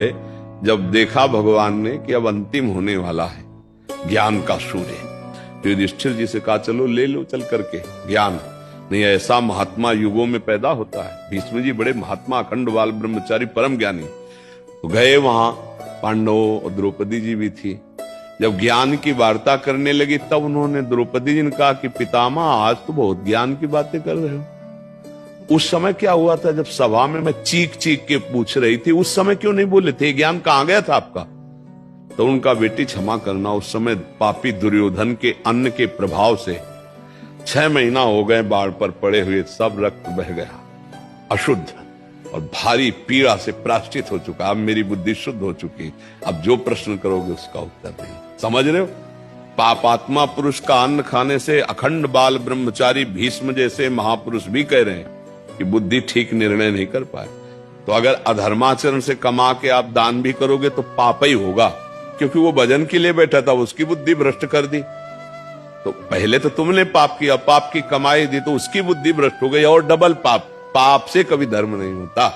जब देखा भगवान ने कि अब अंतिम होने वाला है ज्ञान का सूर्य, तो युधिष्ठिर जी से कहा चलो ले लो चल करके ज्ञान, नहीं ऐसा महात्मा युगों में पैदा होता है। भीष्म जी बड़े महात्मा अखंड बाल ब्रह्मचारी परम ज्ञानी, तो गए वहां, पांडव और द्रौपदी जी भी थी। जब ज्ञान की वार्ता करने लगी तब उन्होंने द्रौपदी जी ने कहा कि पितामह आज तो बहुत ज्ञान की बातें कर रहे हो। उस समय क्या हुआ था जब सभा में मैं चीख चीख के पूछ रही थी, उस समय क्यों नहीं बोले थे? ज्ञान कहां गया था आपका? तो उनका बेटी क्षमा करना, उस समय पापी दुर्योधन के अन्न के प्रभाव से 6 महीना हो गए बाढ़ पर पड़े हुए, सब रक्त बह गया, अशुद्ध और भारी पीड़ा से प्राश्चित हो चुका। अब मेरी बुद्धि शुद्ध हो चुकी, अब जो प्रश्न करोगे उसका उत्तर नहीं। समझ रहे हो? पापात्मा पुरुष का अन्न खाने से अखंड बाल ब्रह्मचारी भीष्म जैसे महापुरुष भी कह रहे हैं कि बुद्धि ठीक निर्णय नहीं कर पाए। तो अगर अधर्माचरण से कमा के आप दान भी करोगे तो पाप ही होगा, क्योंकि वो भजन के लिए बैठा था, उसकी बुद्धि भ्रष्ट कर दी। तो पहले तो तुमने पाप किया, पाप की कमाई दी तो उसकी बुद्धि भ्रष्ट हो गई और डबल पाप। पाप से कभी धर्म नहीं होता।